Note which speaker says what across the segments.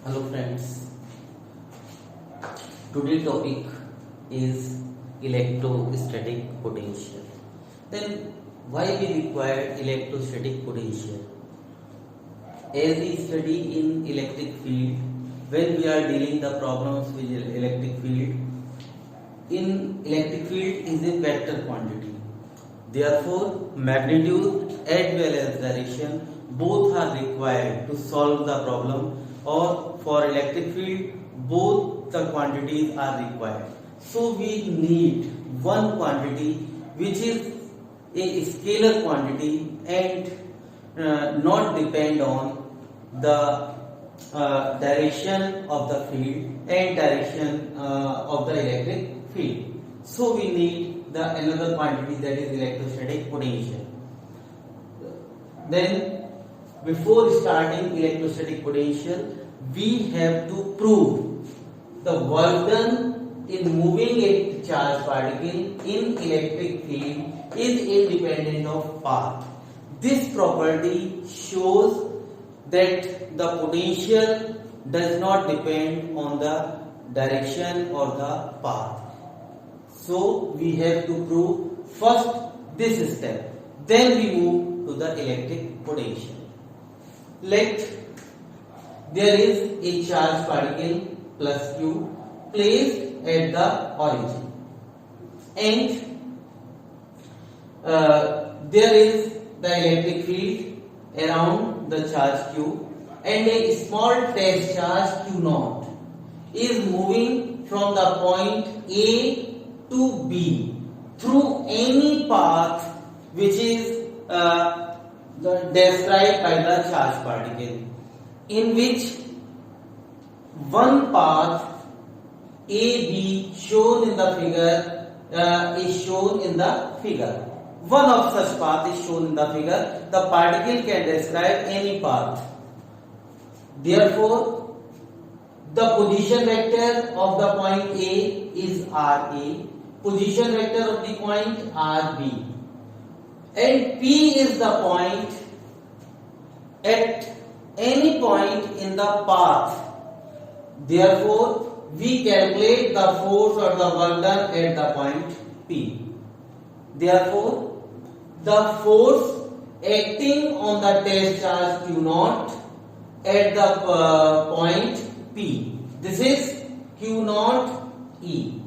Speaker 1: Hello friends, today topic is electrostatic potential. Then why we require electrostatic potential? As we study in electric field, when we are dealing the problems with electric field, in electric field is a vector quantity. Therefore, magnitude as well as direction both are required to solve the problem, or for electric field both the quantities are required. So we need one quantity which is a scalar quantity and not depend on the direction of the field and direction of the electric field. So we need the another quantity, that is electrostatic potential. Then before starting electrostatic potential, we have to prove the work done in moving a charged particle in electric field is independent of path. This property shows that the potential does not depend on the direction or the path. So we have to prove first this step, then we move to the electric potential. Let there is a charged particle plus Q placed at the origin, and there is the electric field around the charge Q, and a small test charge Q0 is moving from the point A to B through any path which is described by the charged particle, in which one path AB shown in the figure is shown in the figure. One of such path is shown in the figure. The particle can describe any path. Therefore, the position vector of the point A is RA, position vector of the point RB, and P is the point at any point in the path. Therefore, we calculate the force or the work done at the point P. Therefore, the force acting on the test charge Q0 at the point P, this is Q0 E.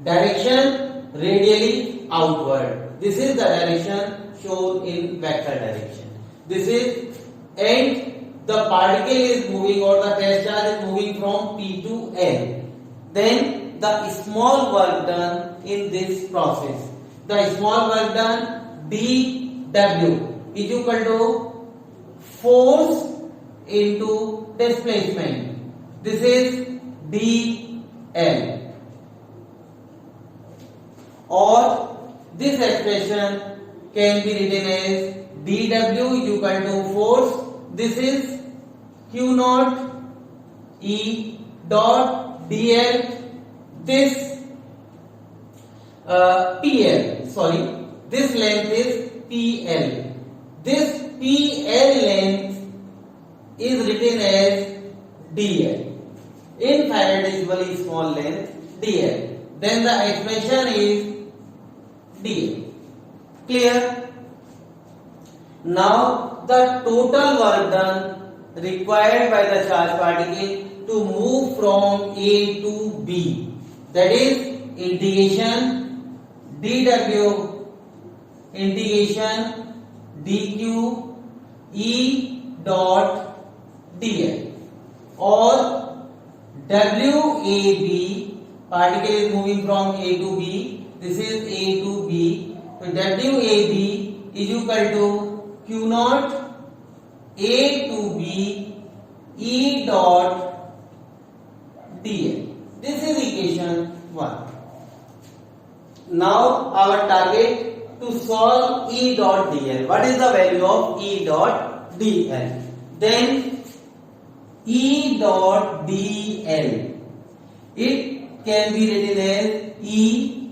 Speaker 1: Direction radially outward. This is the direction shown in vector direction. This is, and the particle is moving, or the test charge is moving from P to L. Then the small work done in this process, the small work done dW is equal to force into displacement. This is dL. Or this expression can be written as dW is equal to force. This is Q0 E dot dl. This PL, sorry, this length is PL. This PL length is written as dl. Infinitesimally small length dl. Then the expression is dl. Clear? Now the total work done required by the charged particle to move from A to B, that is integration dW integration dQ E dot dl, or WAB, particle is moving from A to B, this is A to B, so WAB is equal to Q0 A to B E dot dl. This is equation 1. Now our target to solve E dot dl. What is the value of E dot dl? Then E dot dl, it can be written as E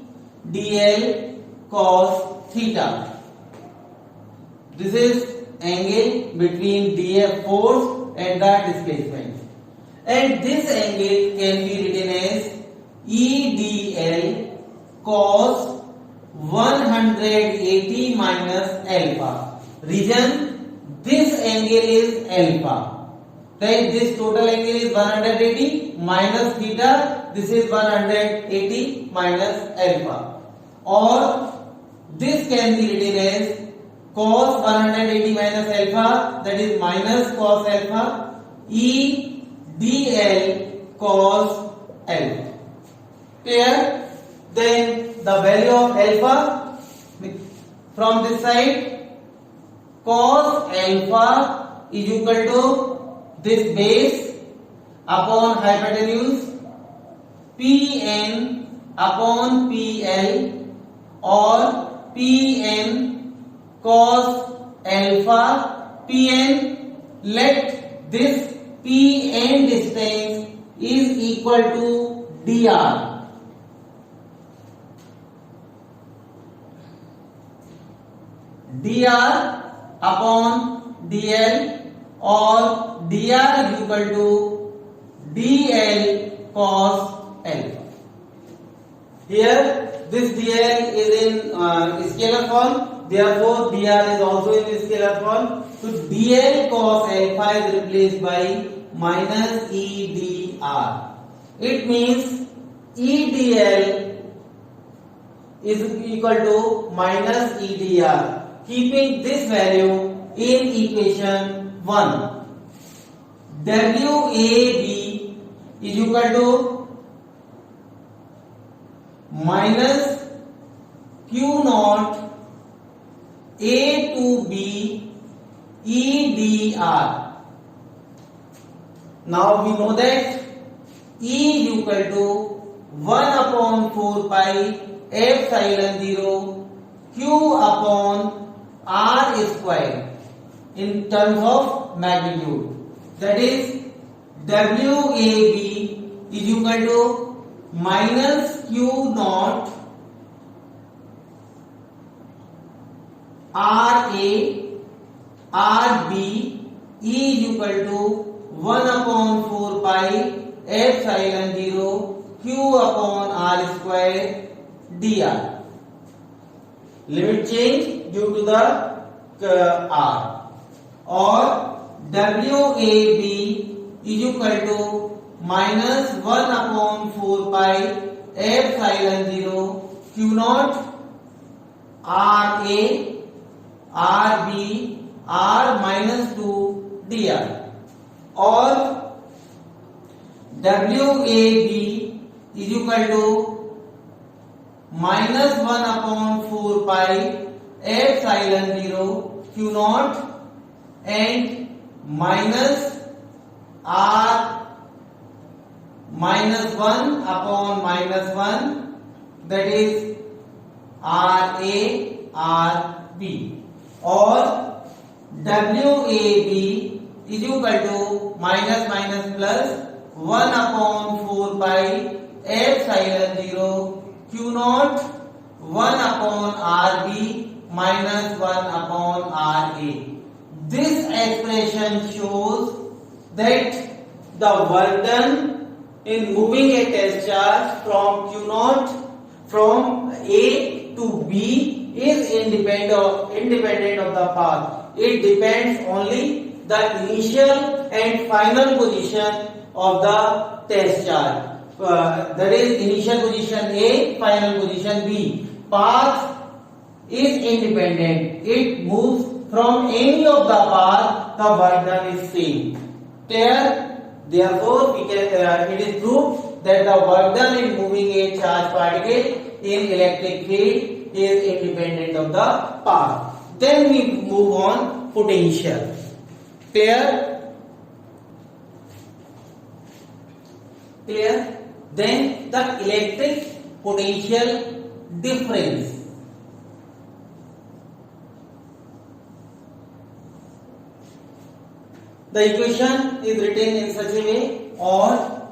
Speaker 1: dl cos theta. This is angle between dF force and the displacement. and this angle can be written as EDL cos 180 minus alpha. Reason, this angle is alpha. Then this total angle is 180 minus theta. This is 180 minus alpha. Or this can be written as cos 180 minus alpha, that is minus cos alpha, E dl cos alpha. Clear? Then the value of alpha from this side, cos alpha is equal to this base upon hypotenuse Pn upon PL, or Pn cos alpha Pn. Let this Pn distance is equal to dr. dr upon dl, or dr is equal to dl cos alpha. Here this dl is in scalar form, therefore dr is also in scalar form. So dl cos alpha is replaced by minus edr. It means edl is equal to minus edr. Keeping this value in equation 1, WAB is equal to minus Q naught A to B EDR. Now we know that E is equal to 1 upon 4 pi epsilon 0 Q upon R square in terms of magnitude. That is WAB is equal to minus Q naught RA RB is equal to 1 upon 4 pi epsilon 0 Q upon R square dr. Limit change due to the R. Or WAB is equal to minus 1 upon 4 pi epsilon 0 Q naught RA RB R minus 2 dr. Or WAB is equal to minus 1 upon 4 pi epsilon 0 Q naught and minus R minus 1 upon minus 1, that is RA RB. Or WAB is equal to minus minus plus 1 upon 4 pi epsilon 0 Q naught 1 upon RB minus 1 upon RA. This expression shows that the work done in moving a test charge from Q naught from A to B is independent of the path. It depends only the initial and final position of the test charge. That is initial position A, final position B. Path is independent. It moves from any of the path. The work done is same. Clear? Therefore, it is proved that the work done in moving a charged particle in electric field is independent of the path. Then we move on potential. Clear? Clear? Then the electric potential difference. The equation is written in such a way, or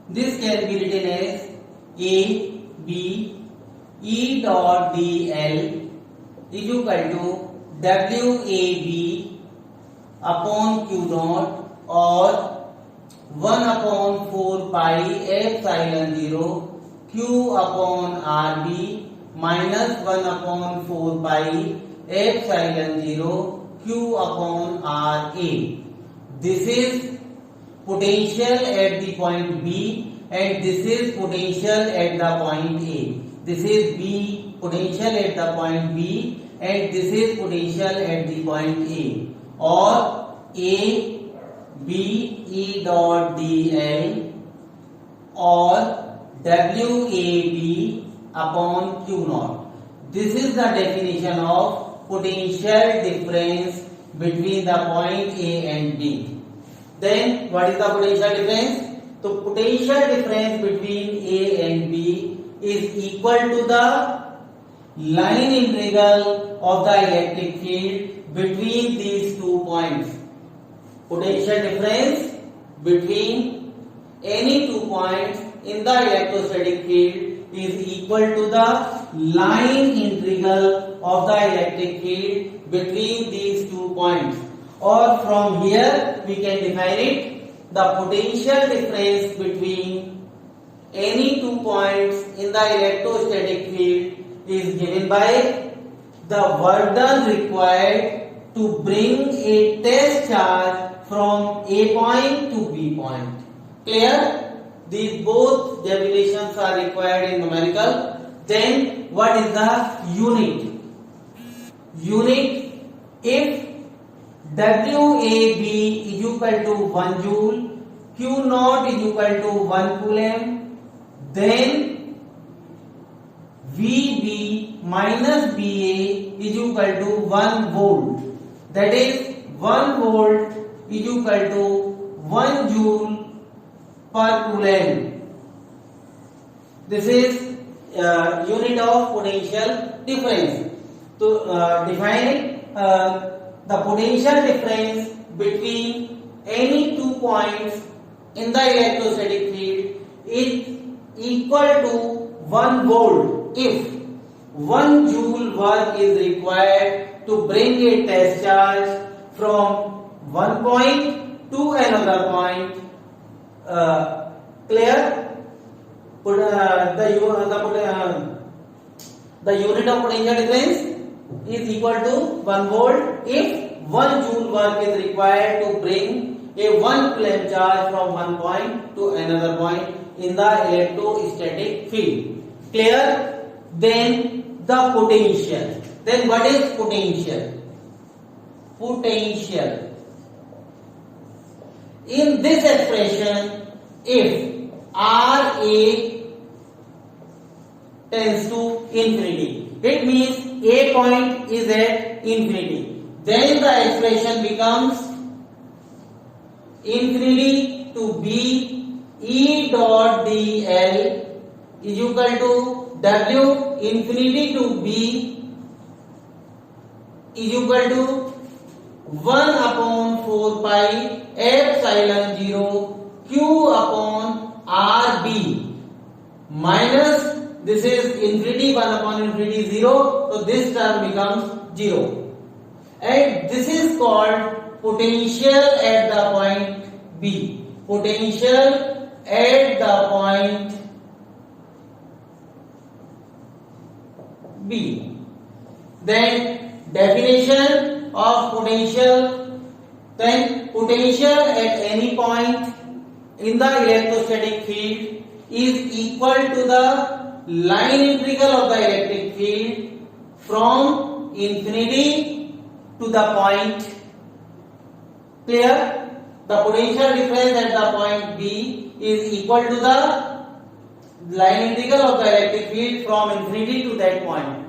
Speaker 1: this can be written as A B E dot dl is equal to WAB upon Q naught, or 1 upon 4 pi epsilon 0 q upon RB minus 1 upon 4 pi epsilon 0 q upon RA. This is potential at the point B and this is potential at the point A. This is B potential at the point B and this is potential at the point A, or A B E dot dl or WAB upon Q naught. This is the definition of potential difference between the point A and B. Then what is the potential difference? So potential difference between A and B is equal to the line integral of the electric field between these 2 points. Potential difference between any 2 points in the electrostatic field is equal to the line integral of the electric field between these 2 points. Or from here we can define it, the potential difference between any 2 points in the electrostatic field is given by the work done required to bring a test charge from A point to B point. Clear? These both definitions are required in numerical. Then what is the unit? Unit, if WAB is equal to 1 joule, Q naught is equal to 1 coulomb, then VB minus BA is equal to 1 volt. That is 1 volt is equal to 1 joule per coulomb. This is unit of potential difference. To define it, the potential difference between any 2 points in the electrostatic field is equal to 1 volt if 1 joule work is required to bring a test charge from one point to another point. Clear? The unit of potential difference is equal to 1 volt if 1 joule work is required to bring a 1 coulomb charge from one point to another point in the electrostatic field. Clear? Then the potential. Then what is potential? Potential. In this expression, if RA tends to infinity, it means A point is at infinity. Then the expression becomes infinity to B E dot dl is equal to W infinity to B is equal to 1 upon 4 pi epsilon 0 Q upon RB minus, this is infinity, 1 upon infinity 0, so this term becomes 0. And this is called potential at the point B. Potential at the point B. Then definition of potential. Then potential at any point in the electrostatic field is equal to the line integral of the electric field from infinity to the point. Clear? The potential difference at the point B is equal to the line integral of the electric field from infinity to that point.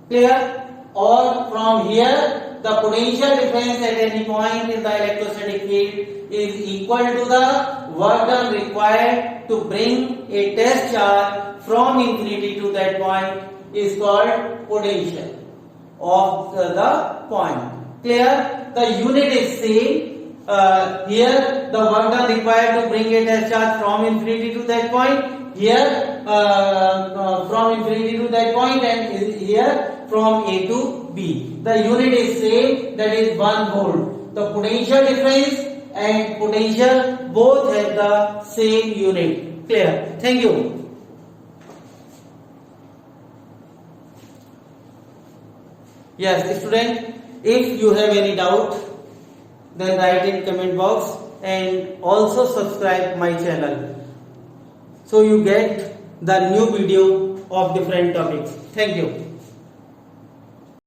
Speaker 1: Clear? Or from here, the potential difference at any point in the electrostatic field is equal to the work done required to bring a test charge from infinity to that point is called potential of the point. Clear? The unit is same. Here the work done required to bring a test charge from infinity to that point. Here from infinity to that point, and here from A to B. The unit is same, that is 1 volt. The potential difference and potential both have the same unit. Clear? Thank you. Yes, student, if you have any doubt, then write in comment box and also subscribe my channel so you get the new video of different topics. Thank you.